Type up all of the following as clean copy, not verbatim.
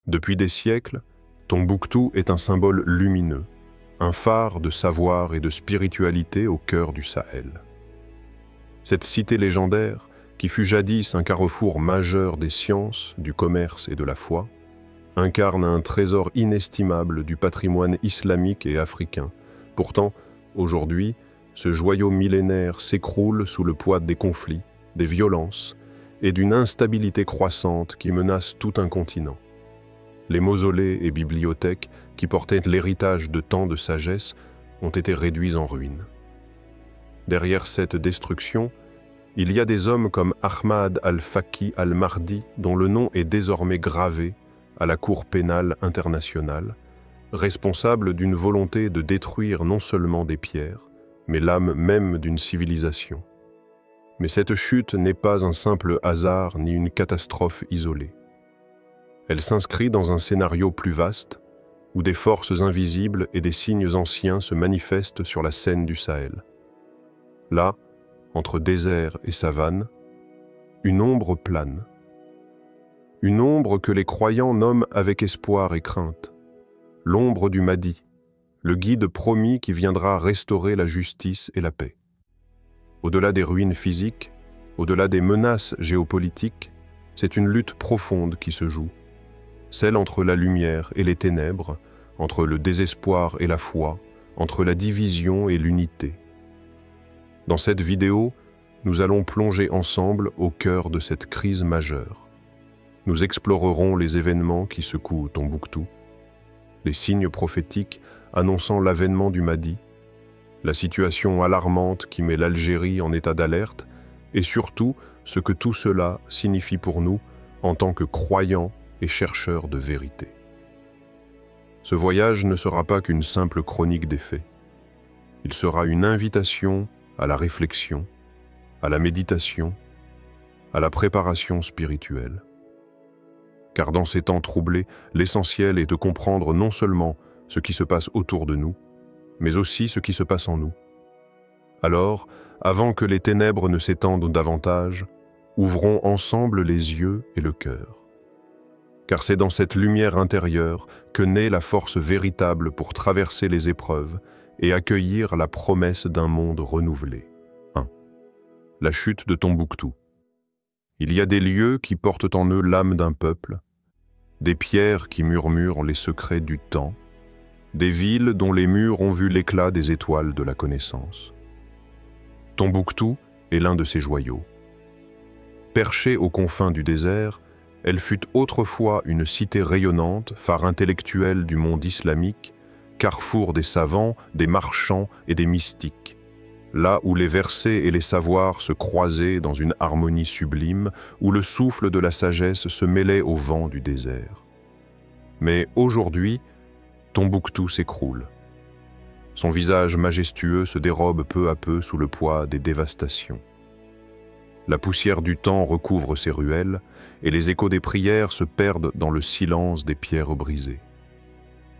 Depuis des siècles, Tombouctou est un symbole lumineux, un phare de savoir et de spiritualité au cœur du Sahel. Cette cité légendaire, qui fut jadis un carrefour majeur des sciences, du commerce et de la foi, incarne un trésor inestimable du patrimoine islamique et africain. Pourtant, aujourd'hui, ce joyau millénaire s'écroule sous le poids des conflits, des violences et d'une instabilité croissante qui menace tout un continent. Les mausolées et bibliothèques qui portaient l'héritage de tant de sagesse ont été réduits en ruines. Derrière cette destruction, il y a des hommes comme Ahmad al-Faqi al-Mahdi, dont le nom est désormais gravé à la Cour pénale internationale, responsable d'une volonté de détruire non seulement des pierres, mais l'âme même d'une civilisation. Mais cette chute n'est pas un simple hasard ni une catastrophe isolée. Elle s'inscrit dans un scénario plus vaste, où des forces invisibles et des signes anciens se manifestent sur la scène du Sahel. Là, entre désert et savane, une ombre plane. Une ombre que les croyants nomment avec espoir et crainte. L'ombre du Mahdi, le guide promis qui viendra restaurer la justice et la paix. Au-delà des ruines physiques, au-delà des menaces géopolitiques, c'est une lutte profonde qui se joue. Celle entre la lumière et les ténèbres, entre le désespoir et la foi, entre la division et l'unité. Dans cette vidéo, nous allons plonger ensemble au cœur de cette crise majeure. Nous explorerons les événements qui secouent Tombouctou, les signes prophétiques annonçant l'avènement du Mahdi, la situation alarmante qui met l'Algérie en état d'alerte, et surtout ce que tout cela signifie pour nous en tant que croyants et chercheurs de vérité. Ce voyage ne sera pas qu'une simple chronique des faits. Il sera une invitation à la réflexion, à la méditation, à la préparation spirituelle. Car dans ces temps troublés, l'essentiel est de comprendre non seulement ce qui se passe autour de nous, mais aussi ce qui se passe en nous. Alors, avant que les ténèbres ne s'étendent davantage, ouvrons ensemble les yeux et le cœur. Car c'est dans cette lumière intérieure que naît la force véritable pour traverser les épreuves et accueillir la promesse d'un monde renouvelé. 1. La chute de Tombouctou. Il y a des lieux qui portent en eux l'âme d'un peuple, des pierres qui murmurent les secrets du temps, des villes dont les murs ont vu l'éclat des étoiles de la connaissance. Tombouctou est l'un de ces joyaux. Perchée aux confins du désert, elle fut autrefois une cité rayonnante, phare intellectuel du monde islamique, carrefour des savants, des marchands et des mystiques. Là où les versets et les savoirs se croisaient dans une harmonie sublime, où le souffle de la sagesse se mêlait au vent du désert. Mais aujourd'hui, Tombouctou s'écroule. Son visage majestueux se dérobe peu à peu sous le poids des dévastations. La poussière du temps recouvre ses ruelles, et les échos des prières se perdent dans le silence des pierres brisées.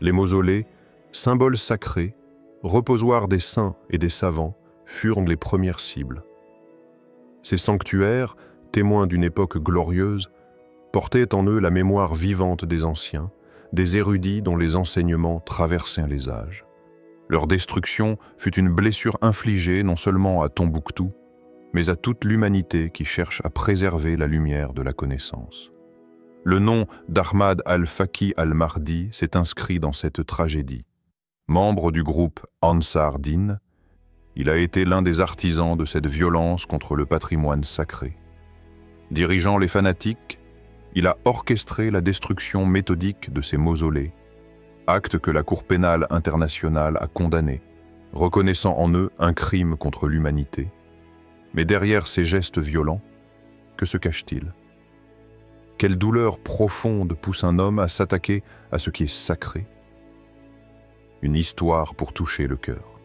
Les mausolées, symboles sacrés, reposoirs des saints et des savants, furent les premières cibles. Ces sanctuaires, témoins d'une époque glorieuse, portaient en eux la mémoire vivante des anciens, des érudits dont les enseignements traversaient les âges. Leur destruction fut une blessure infligée non seulement à Tombouctou, mais à toute l'humanité qui cherche à préserver la lumière de la connaissance. Le nom d'Ahmad al-Faqi al-Mahdi s'est inscrit dans cette tragédie. Membre du groupe Ansar Din, il a été l'un des artisans de cette violence contre le patrimoine sacré. Dirigeant les fanatiques, il a orchestré la destruction méthodique de ces mausolées, acte que la Cour pénale internationale a condamné, reconnaissant en eux un crime contre l'humanité. Mais derrière ces gestes violents, que se cache-t-il? Quelle douleur profonde pousse un homme à s'attaquer à ce qui est sacré? Une histoire pour toucher le cœur.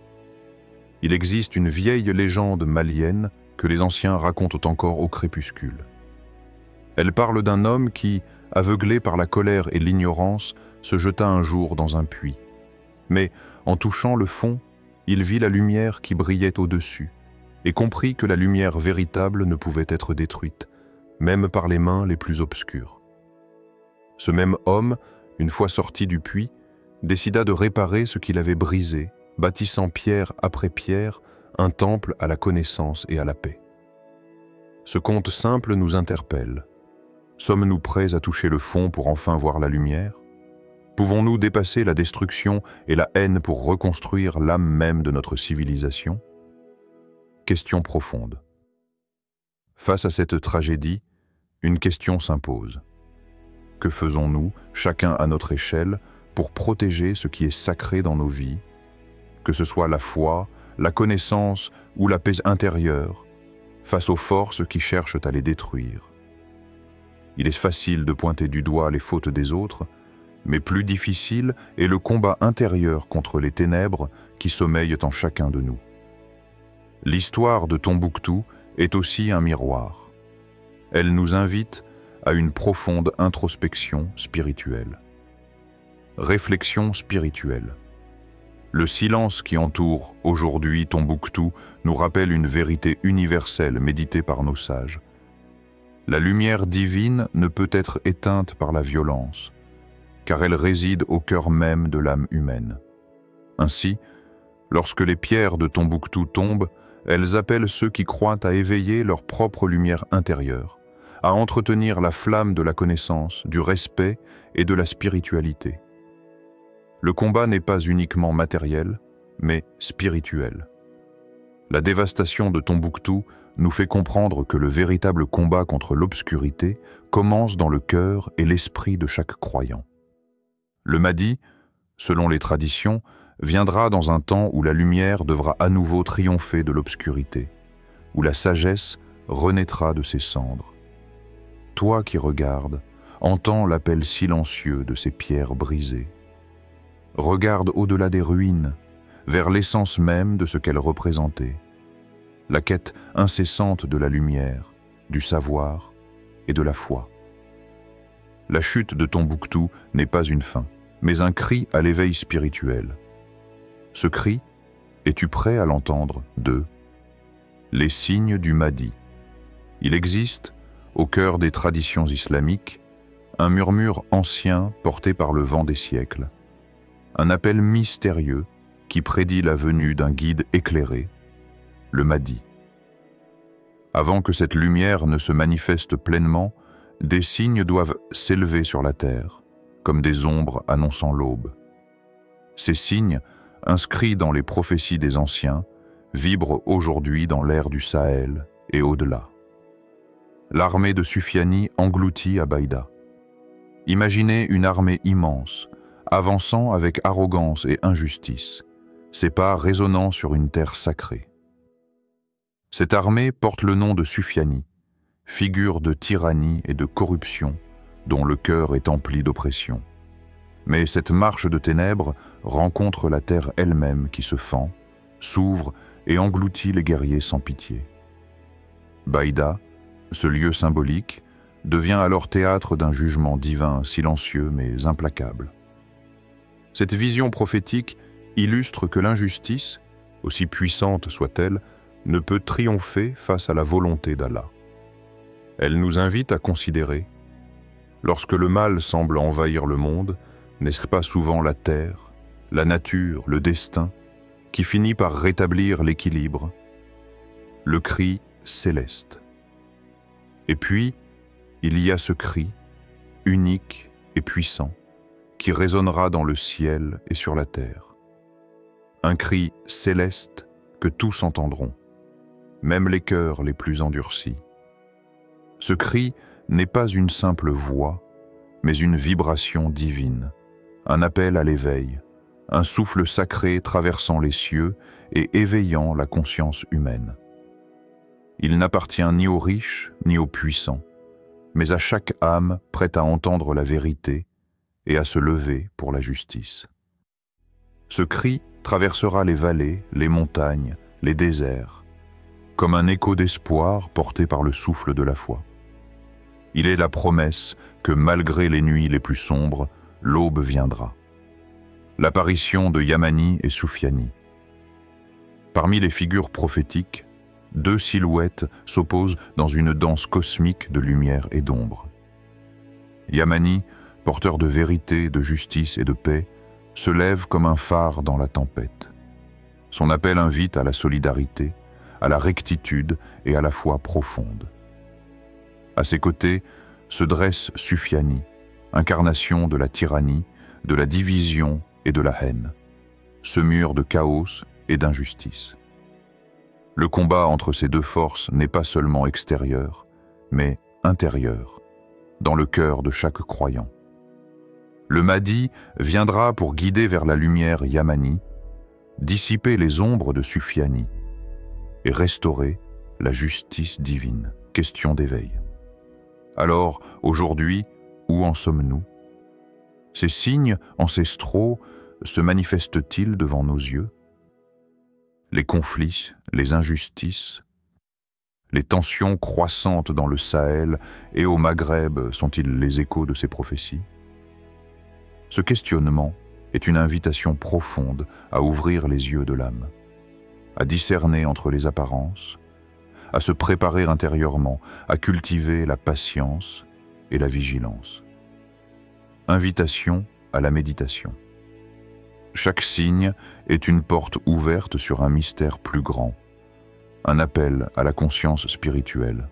Il existe une vieille légende malienne que les anciens racontent encore au crépuscule. Elle parle d'un homme qui, aveuglé par la colère et l'ignorance, se jeta un jour dans un puits. Mais, en touchant le fond, il vit la lumière qui brillait au-dessus, et comprit que la lumière véritable ne pouvait être détruite, même par les mains les plus obscures. Ce même homme, une fois sorti du puits, décida de réparer ce qu'il avait brisé, bâtissant pierre après pierre un temple à la connaissance et à la paix. Ce conte simple nous interpelle. Sommes-nous prêts à toucher le fond pour enfin voir la lumière? Pouvons-nous dépasser la destruction et la haine pour reconstruire l'âme même de notre civilisation? Question profonde. Face à cette tragédie, une question s'impose. Que faisons-nous, chacun à notre échelle, pour protéger ce qui est sacré dans nos vies, que ce soit la foi, la connaissance ou la paix intérieure, face aux forces qui cherchent à les détruire? Il est facile de pointer du doigt les fautes des autres, mais plus difficile est le combat intérieur contre les ténèbres qui sommeillent en chacun de nous. L'histoire de Tombouctou est aussi un miroir. Elle nous invite à une profonde introspection spirituelle. Réflexion spirituelle. Le silence qui entoure aujourd'hui Tombouctou nous rappelle une vérité universelle méditée par nos sages. La lumière divine ne peut être éteinte par la violence, car elle réside au cœur même de l'âme humaine. Ainsi, lorsque les pierres de Tombouctou tombent, elles appellent ceux qui croient à éveiller leur propre lumière intérieure, à entretenir la flamme de la connaissance, du respect et de la spiritualité. Le combat n'est pas uniquement matériel, mais spirituel. La dévastation de Tombouctou nous fait comprendre que le véritable combat contre l'obscurité commence dans le cœur et l'esprit de chaque croyant. Le Mahdi, selon les traditions, viendra dans un temps où la lumière devra à nouveau triompher de l'obscurité, où la sagesse renaîtra de ses cendres. Toi qui regardes, entends l'appel silencieux de ces pierres brisées. Regarde au-delà des ruines, vers l'essence même de ce qu'elles représentaient, la quête incessante de la lumière, du savoir et de la foi. La chute de Tombouctou n'est pas une fin, mais un cri à l'éveil spirituel. Ce cri, es-tu prêt à l'entendre? Les signes du Mahdi. Il existe, au cœur des traditions islamiques, un murmure ancien porté par le vent des siècles. Un appel mystérieux qui prédit la venue d'un guide éclairé, le Mahdi. Avant que cette lumière ne se manifeste pleinement, des signes doivent s'élever sur la terre, comme des ombres annonçant l'aube. Ces signes, inscrits dans les prophéties des anciens, vibrent aujourd'hui dans l'air du Sahel et au-delà. L'armée de Sufyani engloutit Abaïda. Imaginez une armée immense, avançant avec arrogance et injustice, ses pas résonnant sur une terre sacrée. Cette armée porte le nom de Sufyani, figure de tyrannie et de corruption dont le cœur est empli d'oppression. Mais cette marche de ténèbres rencontre la terre elle-même qui se fend, s'ouvre et engloutit les guerriers sans pitié. Baïda, ce lieu symbolique, devient alors théâtre d'un jugement divin silencieux mais implacable. Cette vision prophétique illustre que l'injustice, aussi puissante soit-elle, ne peut triompher face à la volonté d'Allah. Elle nous invite à considérer, lorsque le mal semble envahir le monde, n'est-ce pas souvent la terre, la nature, le destin, qui finit par rétablir l'équilibre? Le cri céleste. Et puis, il y a ce cri, unique et puissant, qui résonnera dans le ciel et sur la terre. Un cri céleste que tous entendront, même les cœurs les plus endurcis. Ce cri n'est pas une simple voix, mais une vibration divine, un appel à l'éveil, un souffle sacré traversant les cieux et éveillant la conscience humaine. Il n'appartient ni aux riches ni aux puissants, mais à chaque âme prête à entendre la vérité et à se lever pour la justice. Ce cri traversera les vallées, les montagnes, les déserts, comme un écho d'espoir porté par le souffle de la foi. Il est la promesse que malgré les nuits les plus sombres, l'aube viendra. L'apparition de Yamani et Soufiani. Parmi les figures prophétiques, deux silhouettes s'opposent dans une danse cosmique de lumière et d'ombre. Yamani, porteur de vérité, de justice et de paix, se lève comme un phare dans la tempête. Son appel invite à la solidarité, à la rectitude et à la foi profonde. À ses côtés se dresse Sufyani, incarnation de la tyrannie, de la division et de la haine, ce mur de chaos et d'injustice. Le combat entre ces deux forces n'est pas seulement extérieur, mais intérieur, dans le cœur de chaque croyant. Le Mahdi viendra pour guider vers la lumière Yamani, dissiper les ombres de Sufyani et restaurer la justice divine. Question d'éveil. Alors, aujourd'hui, où en sommes-nous? Ces signes ancestraux se manifestent-ils devant nos yeux? Les conflits, les injustices, les tensions croissantes dans le Sahel et au Maghreb sont-ils les échos de ces prophéties? Ce questionnement est une invitation profonde à ouvrir les yeux de l'âme, à discerner entre les apparences, à se préparer intérieurement, à cultiver la patience et la vigilance. Invitation à la méditation. Chaque signe est une porte ouverte sur un mystère plus grand, un appel à la conscience spirituelle.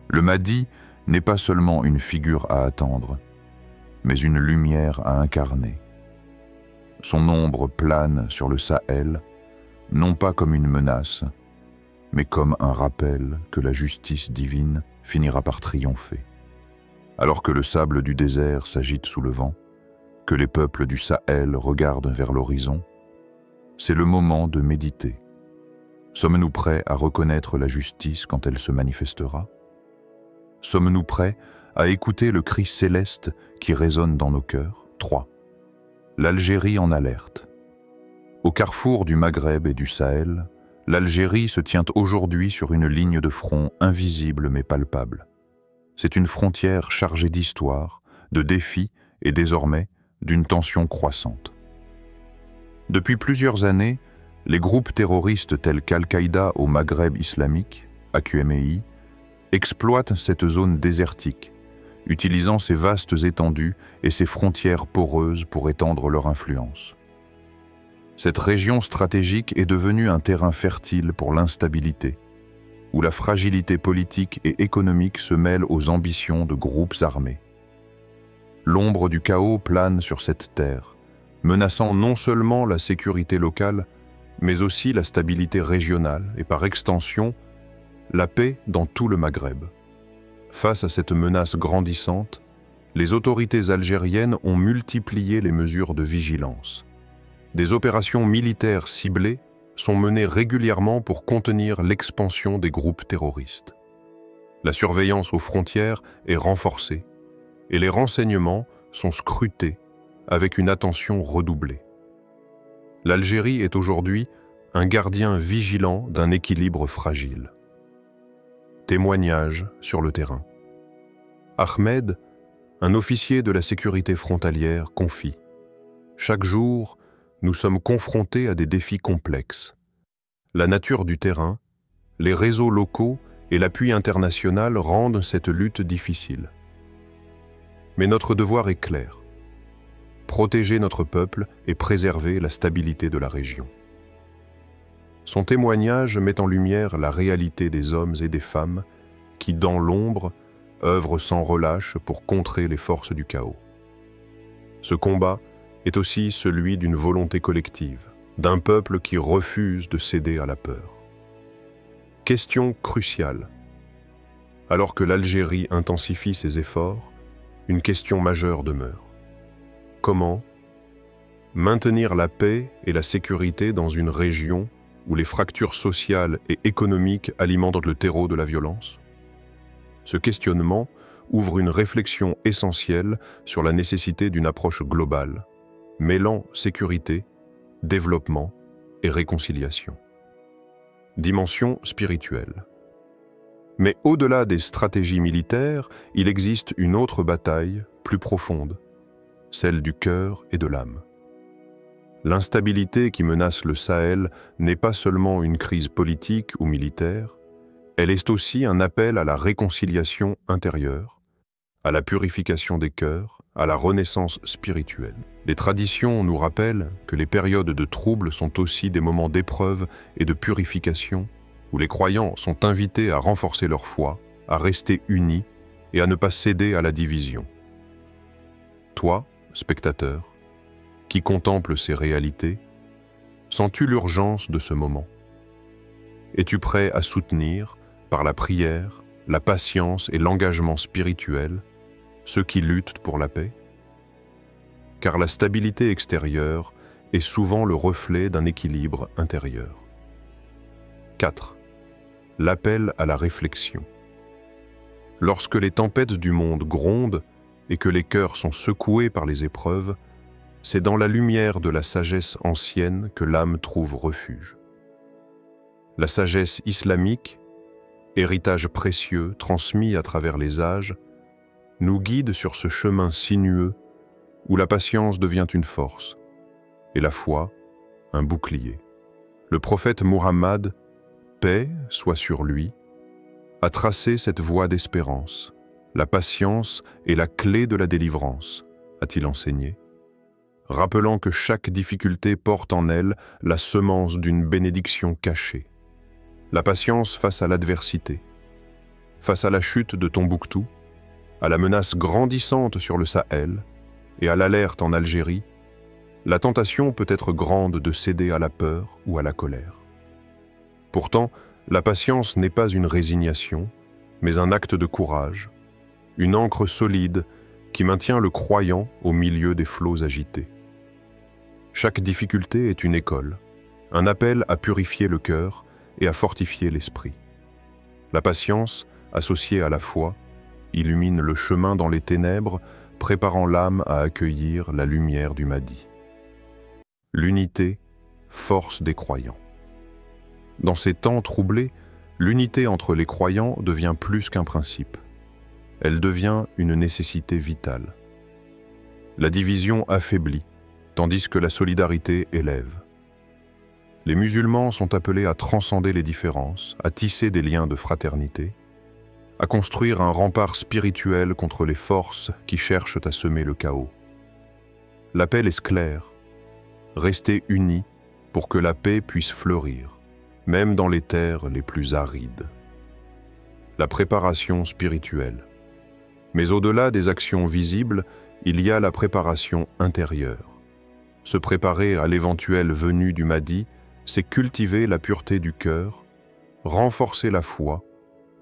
Le Mahdi n'est pas seulement une figure à attendre, mais une lumière à incarner. Son ombre plane sur le Sahel, non pas comme une menace, mais comme un rappel que la justice divine finira par triompher. Alors que le sable du désert s'agite sous le vent, que les peuples du Sahel regardent vers l'horizon, c'est le moment de méditer. Sommes-nous prêts à reconnaître la justice quand elle se manifestera? Sommes-nous prêts à écouter le cri céleste qui résonne dans nos cœurs? 3. L'Algérie en alerte. Au carrefour du Maghreb et du Sahel, l'Algérie se tient aujourd'hui sur une ligne de front invisible mais palpable. C'est une frontière chargée d'histoire, de défis et désormais d'une tension croissante. Depuis plusieurs années, les groupes terroristes tels qu'Al-Qaïda au Maghreb islamique, AQMI, exploitent cette zone désertique, utilisant ses vastes étendues et ses frontières poreuses pour étendre leur influence. Cette région stratégique est devenue un terrain fertile pour l'instabilité, où la fragilité politique et économique se mêle aux ambitions de groupes armés. L'ombre du chaos plane sur cette terre, menaçant non seulement la sécurité locale, mais aussi la stabilité régionale et par extension, la paix dans tout le Maghreb. Face à cette menace grandissante, les autorités algériennes ont multiplié les mesures de vigilance. Des opérations militaires ciblées sont menées régulièrement pour contenir l'expansion des groupes terroristes. La surveillance aux frontières est renforcée et les renseignements sont scrutés avec une attention redoublée. L'Algérie est aujourd'hui un gardien vigilant d'un équilibre fragile. Témoignage sur le terrain. Ahmed, un officier de la sécurité frontalière, confie « Chaque jour, nous sommes confrontés à des défis complexes. La nature du terrain, les réseaux locaux et l'appui international rendent cette lutte difficile. Mais notre devoir est clair. Protéger notre peuple et préserver la stabilité de la région. » Son témoignage met en lumière la réalité des hommes et des femmes qui, dans l'ombre, œuvrent sans relâche pour contrer les forces du chaos. Ce combat est aussi celui d'une volonté collective, d'un peuple qui refuse de céder à la peur. Question cruciale. Alors que l'Algérie intensifie ses efforts, une question majeure demeure. Comment maintenir la paix et la sécurité dans une région où les fractures sociales et économiques alimentent le terreau de la violence? Ce questionnement ouvre une réflexion essentielle sur la nécessité d'une approche globale, mêlant sécurité, développement et réconciliation. Dimension spirituelle. Mais au-delà des stratégies militaires, il existe une autre bataille plus profonde, celle du cœur et de l'âme. L'instabilité qui menace le Sahel n'est pas seulement une crise politique ou militaire, elle est aussi un appel à la réconciliation intérieure, à la purification des cœurs à la renaissance spirituelle. Les traditions nous rappellent que les périodes de troubles sont aussi des moments d'épreuve et de purification, où les croyants sont invités à renforcer leur foi, à rester unis et à ne pas céder à la division. Toi, spectateur, qui contemple ces réalités, sens-tu l'urgence de ce moment? Es-tu prêt à soutenir, par la prière, la patience et l'engagement spirituel, ceux qui luttent pour la paix? Car la stabilité extérieure est souvent le reflet d'un équilibre intérieur. 4. L'appel à la réflexion. Lorsque les tempêtes du monde grondent et que les cœurs sont secoués par les épreuves, c'est dans la lumière de la sagesse ancienne que l'âme trouve refuge. La sagesse islamique, héritage précieux transmis à travers les âges, nous guide sur ce chemin sinueux où la patience devient une force et la foi un bouclier. Le prophète Muhammad, paix soit sur lui, a tracé cette voie d'espérance. La patience est la clé de la délivrance, a-t-il enseigné, rappelant que chaque difficulté porte en elle la semence d'une bénédiction cachée. La patience face à l'adversité, face à la chute de Tombouctou, à la menace grandissante sur le Sahel et à l'alerte en Algérie, la tentation peut être grande de céder à la peur ou à la colère. Pourtant, la patience n'est pas une résignation, mais un acte de courage, une ancre solide qui maintient le croyant au milieu des flots agités. Chaque difficulté est une école, un appel à purifier le cœur et à fortifier l'esprit. La patience, associée à la foi, illumine le chemin dans les ténèbres, préparant l'âme à accueillir la lumière du Mahdi. L'unité, force des croyants. Dans ces temps troublés, l'unité entre les croyants devient plus qu'un principe. Elle devient une nécessité vitale. La division affaiblit, tandis que la solidarité élève. Les musulmans sont appelés à transcender les différences, à tisser des liens de fraternité, à construire un rempart spirituel contre les forces qui cherchent à semer le chaos. L'appel est clair. Restez unis pour que la paix puisse fleurir, même dans les terres les plus arides. La préparation spirituelle. Mais au-delà des actions visibles, il y a la préparation intérieure. Se préparer à l'éventuelle venue du Mahdi, c'est cultiver la pureté du cœur, renforcer la foi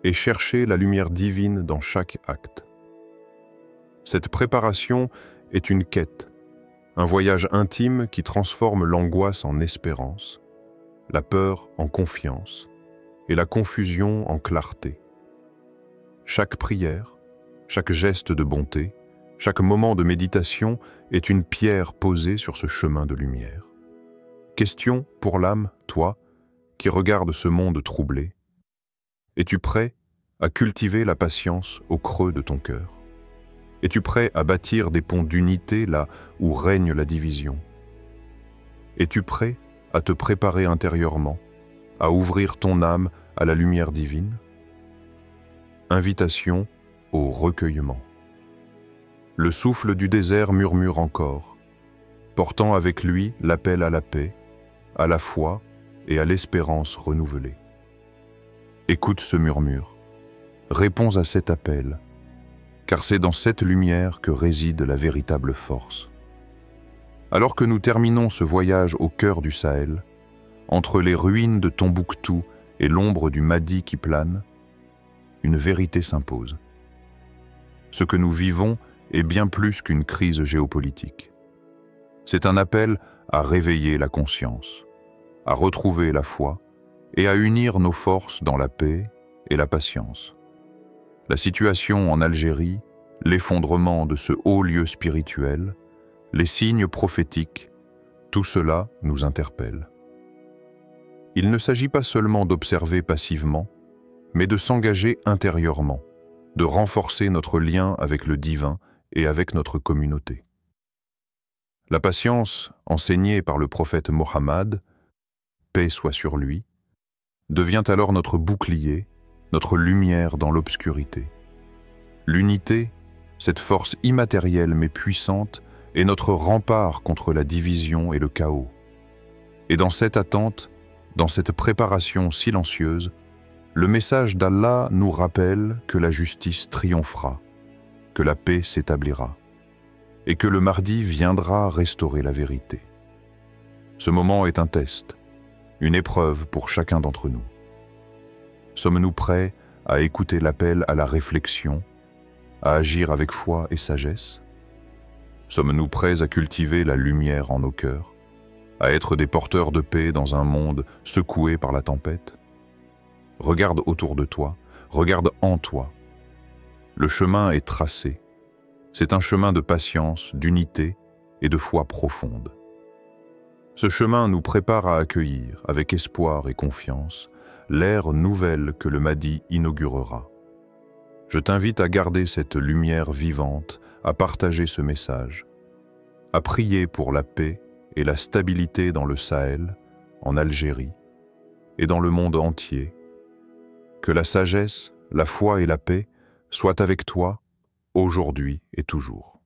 et chercher la lumière divine dans chaque acte. Cette préparation est une quête, un voyage intime qui transforme l'angoisse en espérance, la peur en confiance et la confusion en clarté. Chaque prière, chaque geste de bonté, chaque moment de méditation est une pierre posée sur ce chemin de lumière. Question pour l'âme, toi, qui regardes ce monde troublé. Es-tu prêt à cultiver la patience au creux de ton cœur? Es-tu prêt à bâtir des ponts d'unité là où règne la division? Es-tu prêt à te préparer intérieurement, à ouvrir ton âme à la lumière divine? Invitation au recueillement. Le souffle du désert murmure encore, portant avec lui l'appel à la paix, à la foi et à l'espérance renouvelée. Écoute ce murmure, réponds à cet appel, car c'est dans cette lumière que réside la véritable force. Alors que nous terminons ce voyage au cœur du Sahel, entre les ruines de Tombouctou et l'ombre du Mahdi qui plane, une vérité s'impose. Ce que nous vivons est bien plus qu'une crise géopolitique. C'est un appel à réveiller la conscience, à retrouver la foi et à unir nos forces dans la paix et la patience. La situation en Algérie, l'effondrement de ce haut lieu spirituel, les signes prophétiques, tout cela nous interpelle. Il ne s'agit pas seulement d'observer passivement, mais de s'engager intérieurement, de renforcer notre lien avec le divin et avec notre communauté. La patience, enseignée par le prophète Mohammed, paix soit sur lui, devient alors notre bouclier, notre lumière dans l'obscurité. L'unité, Cette force immatérielle mais puissante est notre rempart contre la division et le chaos. Et dans cette attente, dans cette préparation silencieuse, le message d'Allah nous rappelle que la justice triomphera, que la paix s'établira, et que le Mahdi viendra restaurer la vérité. Ce moment est un test, une épreuve pour chacun d'entre nous. Sommes-nous prêts à écouter l'appel à la réflexion, à agir avec foi et sagesse? Sommes-nous prêts à cultiver la lumière en nos cœurs, à être des porteurs de paix dans un monde secoué par la tempête? Regarde autour de toi, regarde en toi. Le chemin est tracé. C'est un chemin de patience, d'unité et de foi profonde. Ce chemin nous prépare à accueillir, avec espoir et confiance, l'ère nouvelle que le Mahdi inaugurera. Je t'invite à garder cette lumière vivante, à partager ce message, à prier pour la paix et la stabilité dans le Sahel, en Algérie et dans le monde entier. Que la sagesse, la foi et la paix soient avec toi, aujourd'hui et toujours.